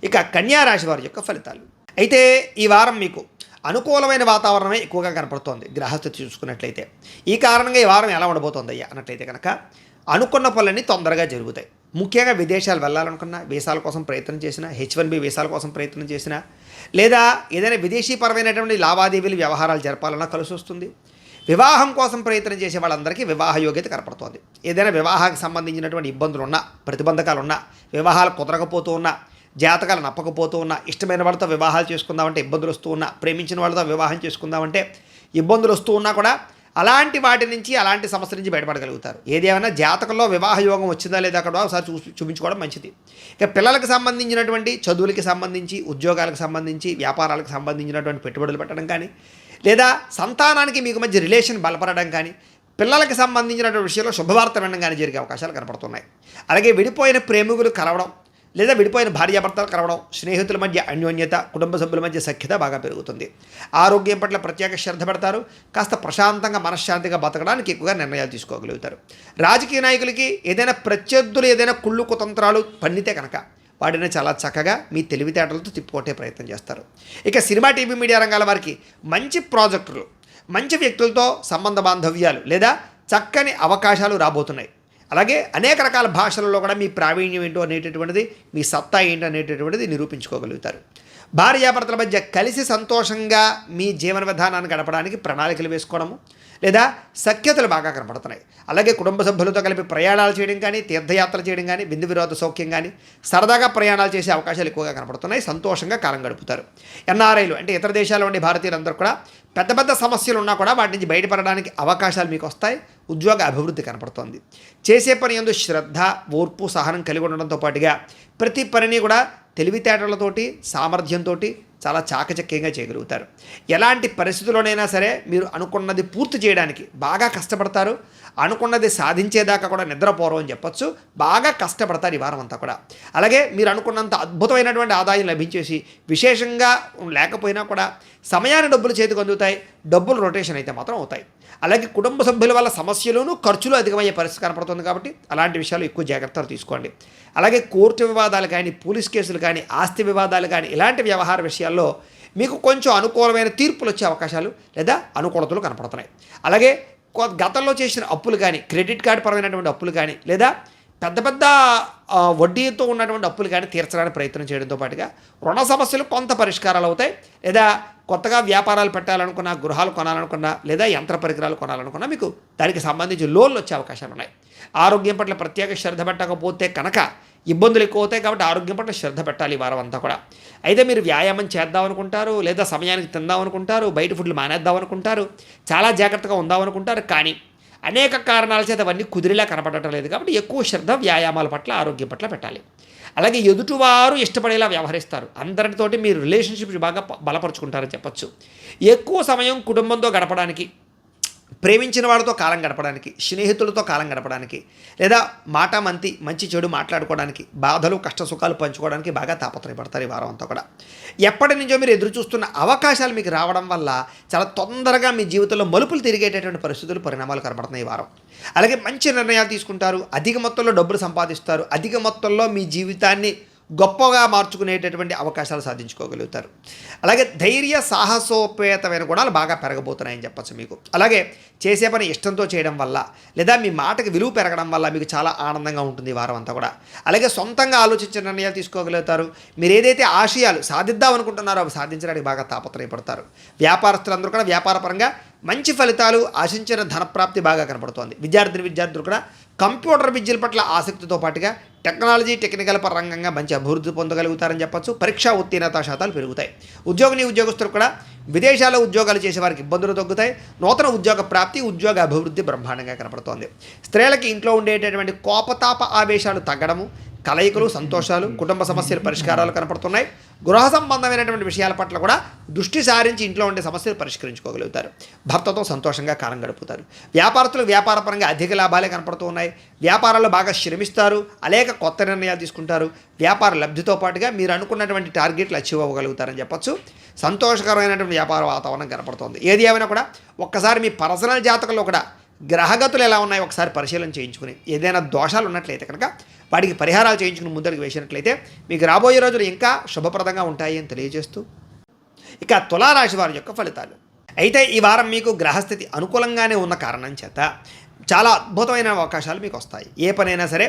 ఇక కన్యా రాశి వారి యొక్క ఫలితాలు. అయితే ఈ వారం మీకు అనుకూలమైన వాతావరణమే ఎక్కువగా కనపడుతోంది గ్రహస్థితి చూసుకున్నట్లయితే. ఈ కారణంగా ఈ వారం ఎలా ఉండబోతోందయ్యా అన్నట్లయితే కనుక అనుకున్న పనులన్నీ తొందరగా జరుగుతాయి. ముఖ్యంగా విదేశాలు వెళ్ళాలనుకున్నా, వీసాల కోసం ప్రయత్నం చేసినా, H1B వీసాల కోసం ప్రయత్నం చేసినా, లేదా ఏదైనా విదేశీపరమైనటువంటి లావాదేవీలు వ్యవహారాలు జరపాలన్నా కలిసి వస్తుంది. వివాహం కోసం ప్రయత్నం చేసే వాళ్ళందరికీ వివాహ యోగ్యత కనపడుతోంది. ఏదైనా వివాహానికి సంబంధించినటువంటి ఇబ్బందులు ఉన్నా, ప్రతిబంధకాలు ఉన్నా, వివాహాలు కుదరకపోతూ ఉన్నా, జాతకాలు నప్పకపోతూ ఉన్నా, ఇష్టమైన వాళ్ళతో వివాహాలు చేసుకుందామంటే ఇబ్బందులు వస్తూ ఉన్నా, ప్రేమించిన వాళ్ళతో వివాహం చేసుకుందామంటే ఇబ్బందులు వస్తూ ఉన్నా కూడా అలాంటి వాటి నుంచి, అలాంటి సమస్య నుంచి బయటపడగలుగుతారు. ఏదేమైనా జాతకంలో వివాహ యోగం వచ్చిందా లేదా అక్కడ ఒకసారి చూపించుకోవడం మంచిది. ఇక పిల్లలకు సంబంధించినటువంటి చదువులకి సంబంధించి, ఉద్యోగాలకు సంబంధించి, వ్యాపారాలకు సంబంధించినటువంటి పెట్టుబడులు పెట్టడం కానీ, లేదా సంతానానికి మీకు మధ్య రిలేషన్ బలపడడం కానీ, పిల్లలకు సంబంధించినటువంటి విషయంలో శుభవార్త వినడం కానీ జరిగే అవకాశాలు కనపడుతున్నాయి. అలాగే విడిపోయిన ప్రేమికులు కలవడం, లేదా విడిపోయిన భార్యాభర్తలు కలవడం, స్నేహితుల మధ్య అన్యోన్యత, కుటుంబ సభ్యుల మధ్య సఖ్యత బాగా పెరుగుతుంది. ఆరోగ్యం పట్ల ప్రత్యేక శ్రద్ధ పెడతారు. కాస్త ప్రశాంతంగా మనశ్శాంతిగా బతకడానికి ఎక్కువగా నిర్ణయాలు తీసుకోగలుగుతారు. రాజకీయ నాయకులకి ఏదైనా ప్రత్యర్థులు ఏదైనా కుళ్ళు కుతంత్రాలు పన్నితే కనుక వాటిని చాలా చక్కగా మీ తెలివితేటలతో తిప్పుకొట్టే ప్రయత్నం చేస్తారు. ఇక సినిమా, టీవీ, మీడియా రంగాల వారికి మంచి ప్రాజెక్టులు, మంచి వ్యక్తులతో సంబంధ బాంధవ్యాలు లేదా చక్కని అవకాశాలు రాబోతున్నాయి. అలాగే అనేక రకాల భాషలలో కూడా మీ ప్రావీణ్యం ఏంటో అనేటటువంటిది, మీ సత్తా ఏంటో అనేటటువంటిది నిరూపించుకోగలుగుతారు. భార్యాభర్తల మధ్య కలిసి సంతోషంగా మీ జీవన విధానాన్ని గడపడానికి ప్రణాళికలు వేసుకోవడము, లేదా సఖ్యతలు బాగా కనపడుతున్నాయి. అలాగే కుటుంబ సభ్యులతో కలిపి ప్రయాణాలు చేయడం కానీ, తీర్థయాత్ర చేయడం కానీ, విందు వినోద సౌఖ్యం కానీ, సరదాగా ప్రయాణాలు చేసే అవకాశాలు ఎక్కువగా కనపడుతున్నాయి. సంతోషంగా కాలం గడుపుతారు. ఎన్ఆర్ఐలు అంటే ఇతర దేశాల్లో ఉండే భారతీయులందరూ కూడా పెద్ద పెద్ద సమస్యలు ఉన్నా కూడా వాటి నుంచి బయటపడడానికి అవకాశాలు మీకు వస్తాయి. ఉద్యోగ అభివృద్ధి కనపడుతోంది. చేసే పని యందు శ్రద్ధ, ఓర్పు, సహనం కలిగి ఉండడంతో పాటుగా ప్రతి పనిని కూడా తెలివితేటలతోటి, సామర్థ్యంతో చాలా చాకచక్యంగా చేయగలుగుతారు. ఎలాంటి పరిస్థితుల్లోనైనా సరే మీరు అనుకున్నది పూర్తి చేయడానికి బాగా కష్టపడతారు. అనుకున్నది సాధించేదాకా కూడా నిద్రపోరు అని చెప్పొచ్చు. బాగా కష్టపడతారు ఈ వారం అంతా కూడా. అలాగే మీరు అనుకున్నంత అద్భుతమైనటువంటి ఆదాయం లభించేసి, విశేషంగా లేకపోయినా కూడా సమయాన్ని డబ్బులు చేతికి అందుతాయి. డబ్బులు రొటేషన్ అయితే మాత్రం అవుతాయి. అలాగే కుటుంబ సభ్యుల వల్ల సమస్యలను, ఖర్చులు అధికమయ్యే పరిస్థితి కనపడుతుంది. కాబట్టి అలాంటి విషయాలు ఎక్కువ జాగ్రత్తలు తీసుకోండి. అలాగే కోర్టు వివాదాలు కానీ, పోలీస్ కేసులు కానీ, ఆస్తి వివాదాలు కానీ, ఇలాంటి వ్యవహార విషయాల్లో మీకు కొంచెం అనుకూలమైన తీర్పులు వచ్చే అవకాశాలు లేదా అనుకూలతలు కనపడుతున్నాయి. అలాగే గతంలో చేసిన అప్పులు కానీ, క్రెడిట్ కార్డు పరమైనటువంటి అప్పులు కానీ, లేదా పెద్ద పెద్ద వడ్డీతో ఉన్నటువంటి అప్పులు కానీ తీర్చడానికి ప్రయత్నం చేయడంతో పాటుగా రుణ సమస్యలు కొంత పరిష్కారాలు అవుతాయి. లేదా కొత్తగా వ్యాపారాలు పెట్టాలనుకున్నా, గృహాలు కొనాలనుకున్నా, లేదా యంత్ర పరికరాలు కొనాలనుకున్నా మీకు దానికి సంబంధించి లోన్లు వచ్చే అవకాశాలు ఉన్నాయి. ఆరోగ్యం పట్ల ప్రత్యేక శ్రద్ధ పెట్టకపోతే కనుక ఇబ్బందులు ఎక్కువ అవుతాయి. కాబట్టి ఆరోగ్యం పట్ల శ్రద్ధ పెట్టాలి ఈ వారం అంతా కూడా. అయితే మీరు వ్యాయామం చేద్దాం అనుకుంటారు, లేదా సమయానికి తిందాం అనుకుంటారు, బయట ఫుడ్లు మానేద్దాం అనుకుంటారు, చాలా జాగ్రత్తగా ఉందాం అనుకుంటారు. కానీ అనేక కారణాల చేత అవన్నీ కుదిరిలా కనపడటం లేదు. కాబట్టి ఎక్కువ శ్రద్ధ వ్యాయామాల పట్ల, ఆరోగ్యం పట్ల పెట్టాలి. అలాగే ఎదుటివారు ఇష్టపడేలా వ్యవహరిస్తారు. అందరితోటి మీరు రిలేషన్షిప్స్ బాగా బలపరుచుకుంటారని చెప్పచ్చు. ఎక్కువ సమయం కుటుంబంతో గడపడానికి, ప్రేమించిన వాళ్ళతో కాలం గడపడానికి, స్నేహితులతో కాలం గడపడానికి, లేదా మంచి చెడు మాట్లాడుకోవడానికి, బాధలు కష్ట సుఖాలు పంచుకోవడానికి బాగా తాపత్రయపడతారు ఈ వారం అంతా కూడా. ఎప్పటి నుంచో మీరు ఎదురు చూస్తున్న అవకాశాలు మీకు రావడం వల్ల చాలా తొందరగా మీ జీవితంలో మలుపులు తిరిగేటటువంటి పరిస్థితులు, పరిణామాలు కనపడుతున్నాయి ఈ వారం. అలాగే మంచి నిర్ణయాలు తీసుకుంటారు. అధిక మొత్తంలో డబ్బులు సంపాదిస్తారు. అధిక మొత్తంలో మీ జీవితాన్ని గొప్పగా మార్చుకునేటటువంటి అవకాశాలు సాధించుకోగలుగుతారు. అలాగే ధైర్య, సాహసోపేతమైన గుణాలు బాగా పెరగబోతున్నాయని చెప్పచ్చు మీకు. అలాగే చేసే పని ఇష్టంతో చేయడం వల్ల, లేదా మీ మాటకి విలువ పెరగడం వల్ల మీకు చాలా ఆనందంగా ఉంటుంది ఈ వారం అంతా కూడా. అలాగే సొంతంగా ఆలోచించిన నిర్ణయాలు తీసుకోగలుగుతారు. మీరు ఏదైతే ఆశయాలు సాధిద్దాం అనుకుంటున్నారో అవి సాధించడానికి బాగా తాపత్రయపడతారు. వ్యాపారస్తులందరూ కూడా వ్యాపారపరంగా మంచి ఫలితాలు, ఆశించిన ధనప్రాప్తి బాగా కనపడుతోంది. విద్యార్థులు కూడా కంప్యూటర్ విద్యల పట్ల ఆసక్తితో పాటుగా టెక్నాలజీ, టెక్నికల్ పరంగా మంచి అభివృద్ధి పొందగలుగుతారని చెప్పచ్చు. పరీక్షా ఉత్తీర్ణత శాతాలు పెరుగుతాయి. ఉద్యోగస్తులు కూడా విదేశాల్లో ఉద్యోగాలు చేసే వారికి ఇబ్బందులు తగ్గుతాయి. నూతన ఉద్యోగ ప్రాప్తి, ఉద్యోగ అభివృద్ధి బ్రహ్మాండంగా కనపడుతోంది. స్త్రీలకి ఇంట్లో ఉండేటటువంటి కోపతాప ఆవేశాలు తగ్గడము, కలయికలు, సంతోషాలు, కుటుంబ సమస్యల పరిష్కారాలు కనపడుతున్నాయి. గృహ సంబంధమైనటువంటి విషయాల పట్ల కూడా దృష్టి సారించి ఇంట్లో ఉండే సమస్యలు పరిష్కరించుకోగలుగుతారు. భర్తతో సంతోషంగా కాలం గడుపుతారు. వ్యాపారస్తులు వ్యాపారపరంగా అధిక లాభాలే కనపడుతూ ఉన్నాయి. వ్యాపారాల్లో బాగా శ్రమిస్తారు. అనేక కొత్త నిర్ణయాలు తీసుకుంటారు. వ్యాపార లబ్ధితో పాటుగా మీరు అనుకున్నటువంటి టార్గెట్లు అచీవ్ అవ్వగలుగుతారని చెప్పచ్చు. సంతోషకరమైనటువంటి వ్యాపార వాతావరణం కనపడుతోంది. ఏది ఏమైనా కూడా ఒక్కసారి మీ పర్సనల్ జాతకంలో కూడా గ్రహగతులు ఎలా ఉన్నాయో ఒకసారి పరిశీలన చేయించుకుని ఏదైనా దోషాలు ఉన్నట్లయితే కనుక వాటికి పరిహారాలు చేయించుకుని ముందరికి వేసినట్లయితే మీకు రాబోయే రోజులు ఇంకా శుభప్రదంగా ఉంటాయి అని తెలియజేస్తూ ఇక తులారాశి వారి యొక్క ఫలితాలు. అయితే ఈ వారం మీకు గ్రహస్థితి అనుకూలంగానే ఉన్న కారణం చేత చాలా అద్భుతమైన అవకాశాలు మీకు వస్తాయి. ఏ పనైనా సరే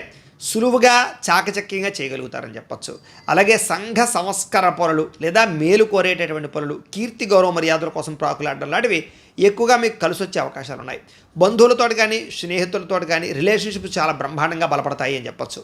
సులువుగా చాకచక్యంగా చేయగలుగుతారని చెప్పచ్చు. అలాగే సంఘ సంస్కార పనులు లేదా మేలు కోరేటటువంటి పనులు, కీర్తి గౌరవ మర్యాదల కోసం ప్రాకులాడడం లాంటివి ఎక్కువగా మీకు కలిసి వచ్చే అవకాశాలు ఉన్నాయి. బంధువులతో కానీ స్నేహితులతో కానీ రిలేషన్షిప్స్ చాలా బ్రహ్మాండంగా బలపడతాయి అని చెప్పచ్చు.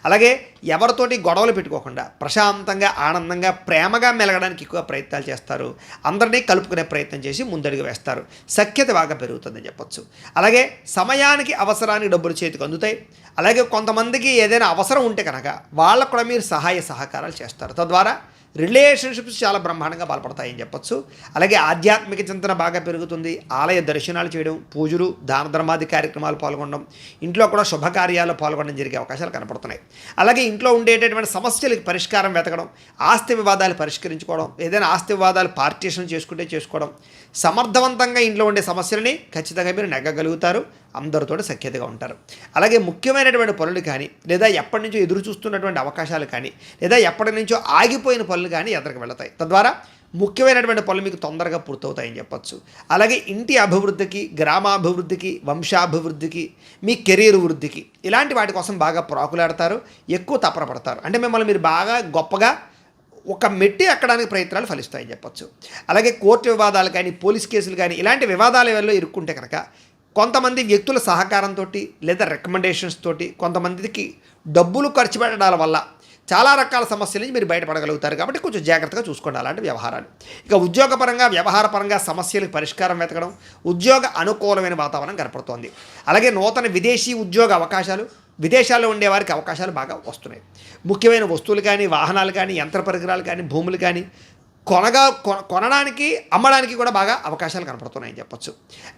అలాగే ఎవరితోటి గొడవలు పెట్టుకోకుండా ప్రశాంతంగా ఆనందంగా ప్రేమగా మెలగడానికి ఎక్కువ ప్రయత్నాలు చేస్తారు. అందరినీ కలుపుకునే ప్రయత్నం చేసి ముందడుగు వేస్తారు. సఖ్యత బాగా పెరుగుతుందని చెప్పచ్చు. అలాగే సమయానికి అవసరానికి డబ్బులు చేతికి అందుతాయి. అలాగే కొంతమందికి ఏదైనా అవసరం ఉంటే కనుక వాళ్ళకు కూడా మీరు సహాయ సహకారాలు చేస్తారు. తద్వారా రిలేషన్షిప్స్ చాలా బ్రహ్మాండంగా బలపడతాయని చెప్పచ్చు. అలాగే ఆధ్యాత్మిక చింతన బాగా పెరుగుతుంది. ఆలయ దర్శనాలు చేయడం, పూజలు, దాన ధర్మాది కార్యక్రమాలు పాల్గొనడం, ఇంట్లో కూడా శుభకార్యాల్లో పాల్గొనడం జరిగే అవకాశాలు కనపడుతున్నాయి. అలాగే ఇంట్లో ఉండేటటువంటి సమస్యలకు పరిష్కారం వెతకడం, ఆస్తి వివాదాలు పరిష్కరించుకోవడం, ఏదైనా ఆస్తి వివాదాలు పార్టీషన్ చేసుకుంటే చేసుకోవడం, సమర్థవంతంగా ఇంట్లో ఉండే సమస్యలని ఖచ్చితంగా మీరు నెగ్గగలుగుతారు. అందరితో సఖ్యతగా ఉంటారు. అలాగే ముఖ్యమైనటువంటి పనులు కానీ లేదా ఎప్పటి నుంచో ఎదురు చూస్తున్నటువంటి అవకాశాలు కానీ లేదా ఎప్పటి నుంచో ఆగిపోయిన పనులు కానీ ఎదరికి వెళతాయి. తద్వారా ముఖ్యమైనటువంటి పనులు మీకు తొందరగా పూర్తవుతాయని చెప్పచ్చు. అలాగే ఇంటి అభివృద్ధికి, గ్రామాభివృద్ధికి, వంశాభివృద్ధికి, మీ కెరీర్ వృద్ధికి ఇలాంటి వాటి కోసం బాగా ప్రాకులాడతారు. ఎక్కువ తపనపడతారు. అంటే మిమ్మల్ని మీరు బాగా గొప్పగా ఒక మెట్టి ఎక్కడానికి ప్రయత్నాలు ఫలిస్తాయని చెప్పచ్చు. అలాగే కోర్టు వివాదాలు కానీ, పోలీస్ కేసులు కానీ ఇలాంటి వివాదాల వల్ల ఇరుక్కుంటే కనుక కొంతమంది వ్యక్తుల సహకారంతో లేదా రికమెండేషన్స్ తోటి కొంతమందికి డబ్బులు ఖర్చు పెట్టడాల వల్ల చాలా రకాల సమస్యల నుంచి మీరు బయటపడగలుగుతారు. కాబట్టి కొంచెం జాగ్రత్తగా చూసుకోండి అలాంటి వ్యవహారాలు. ఇక ఉద్యోగపరంగా, వ్యవహారపరంగా సమస్యలకు పరిష్కారం వెతకడం, ఉద్యోగ అనుకూలమైన వాతావరణం కనపడుతోంది. అలాగే నూతన విదేశీ ఉద్యోగ అవకాశాలు, విదేశాల్లో ఉండేవారికి అవకాశాలు బాగా వస్తున్నాయి. ముఖ్యమైన వస్తువులు కానీ, వాహనాలు కానీ, యంత్ర పరికరాలు కానీ, భూములు కానీ కొనడానికి, అమ్మడానికి కూడా బాగా అవకాశాలు కనపడుతున్నాయని చెప్పచ్చు.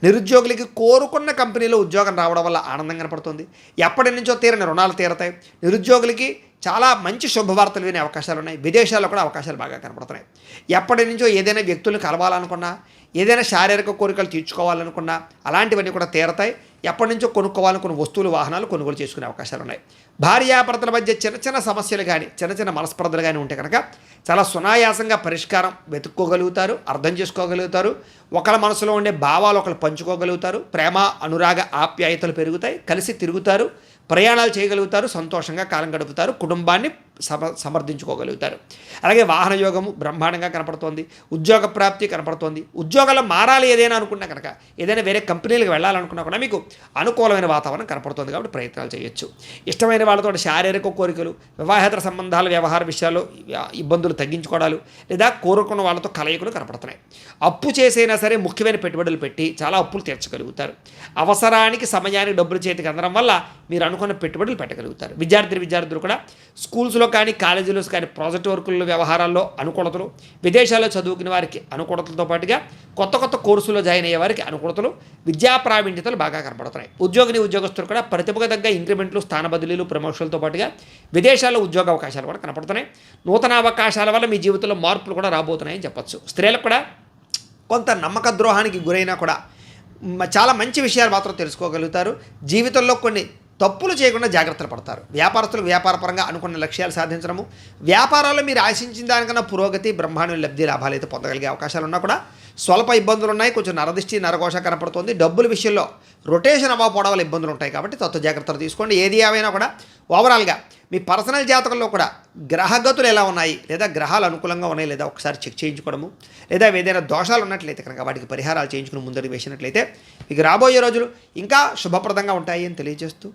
నిరుద్యోగులకి కోరుకున్న కంపెనీలో ఉద్యోగం రావడం వల్ల ఆనందం కనపడుతుంది. ఎప్పటి నుంచో తీరని రుణాలు తీరతాయి. నిరుద్యోగులకి చాలా మంచి శుభవార్తలు వినే అవకాశాలు ఉన్నాయి. విదేశాల్లో కూడా అవకాశాలు బాగా కనపడుతున్నాయి. ఎప్పటి నుంచో ఏదైనా వ్యక్తులను కలవాలనుకున్నా, ఏదైనా శారీరక కోరికలు తీర్చుకోవాలనుకున్నా అలాంటివన్నీ కూడా తీరతాయి. ఎప్పటి నుంచో కొనుక్కోవాలనుకున్న వస్తువులు, వాహనాలు కొనుగోలు చేసుకునే అవకాశాలు ఉన్నాయి. భార్యాభర్తల మధ్య చిన్న చిన్న సమస్యలు కానీ, చిన్న చిన్న మనస్పర్ధలు కానీ ఉంటే కనుక చాలా సునాయాసంగా పరిష్కారం వెతుక్కోగలుగుతారు, అర్థం చేసుకోగలుగుతారు. ఒకళ్ళ మనసులో ఉండే భావాలు ఒకళ్ళు పంచుకోగలుగుతారు. ప్రేమ, అనురాగ, ఆప్యాయతలు పెరుగుతాయి. కలిసి తిరుగుతారు, ప్రయాణాలు చేయగలుగుతారు, సంతోషంగా కాలం గడుపుతారు, కుటుంబాన్ని సమర్థించుకోగలుగుతారు. అలాగే వాహన యోగము బ్రహ్మాండంగా కనపడుతోంది. ఉద్యోగ ప్రాప్తి కనపడుతోంది. ఉద్యోగాల్లో మారాలి ఏదైనా అనుకున్నా కనుక, ఏదైనా వేరే కంపెనీలకు వెళ్ళాలనుకున్నా కూడా మీకు అనుకూలమైన వాతావరణం కనపడుతుంది. కాబట్టి ప్రయత్నాలు చేయొచ్చు. ఇష్టమైన వాళ్ళతో శారీరక కోరికలు, వివాహేతర సంబంధాల వ్యవహార విషయాల్లో ఇబ్బందులు తగ్గించుకోవడాలు లేదా కోరుకున్న వాళ్ళతో కలయికలు కనపడుతున్నాయి. అప్పు చేసైనా సరే ముఖ్యమైన పెట్టుబడులు పెట్టి చాలా అప్పులు తీర్చగలుగుతారు. అవసరానికి, సమయానికి డబ్బులు చేతికి అందడం వల్ల మీరు అనుకున్న పెట్టుబడులు పెట్టగలుగుతారు. విద్యార్థులు కూడా స్కూల్స్లో కానీ, కాలేజీలో కానీ ప్రాజెక్ట్ వర్కుల్లో వ్యవహారాల్లో అనుకూలతలు, విదేశాల్లో చదువుకునే వారికి అనుకూలతలతో పాటుగా కొత్త కోర్సులో జాయిన్ అయ్యే వారికి అనుకూలతలు, విద్యా ప్రావీణ్యతలు బాగా కనపడుతున్నాయి. ఉద్యోగస్తులు కూడా ప్రతిభకు తగ్గ ఇంక్రిమెంట్లు, స్థాన బదిలీలు, ప్రమోషన్లతో పాటుగా విదేశాల్లో ఉద్యోగ అవకాశాలు కూడా కనపడుతున్నాయి. నూతన అవకాశాల వల్ల మీ జీవితంలో మార్పులు కూడా రాబోతున్నాయని చెప్పచ్చు. స్త్రీలకు కూడా కొంత నమ్మక ద్రోహానికి గురైనా కూడా చాలా మంచి విషయాలు మాత్రం తెలుసుకోగలుగుతారు. జీవితంలో కొన్ని తప్పులు చేయకుండా జాగ్రత్తలు పడతారు. వ్యాపారస్తులు వ్యాపారపరంగా అనుకున్న లక్ష్యాలు సాధించడము, వ్యాపారాల్లో మీరు ఆశించిన దానికన్నా పురోగతి, బ్రహ్మాండ లబ్ధి, లాభాలు అయితే పొందగలిగే అవకాశాలు ఉన్నా కూడా స్వల్ప ఇబ్బందులు ఉన్నాయి. కొంచెం నరదిష్టి, నరఘోష కనపడుతుంది. డబ్బుల విషయంలో రొటేషన్ అవ్వకపోవడం వల్ల ఇబ్బందులు ఉంటాయి. కాబట్టి తత్వ జాగ్రత్తలు తీసుకోండి. ఏది ఏమైనా కూడా ఓవరాల్గా మీ పర్సనల్ జాతకంలో కూడా గ్రహగతులు ఎలా ఉన్నాయి లేదా గ్రహాలు అనుకూలంగా ఉన్నాయి లేదా ఒకసారి చెక్ చేయించుకోవడము, లేదా ఏదైనా దోషాలు ఉన్నట్లయితే కనుక వాటికి పరిహారాలు చేయించుకుని ముందడుగు వేసినట్లయితే మీకు రాబోయే రోజులు ఇంకా శుభప్రదంగా ఉంటాయి అని తెలియజేస్తూ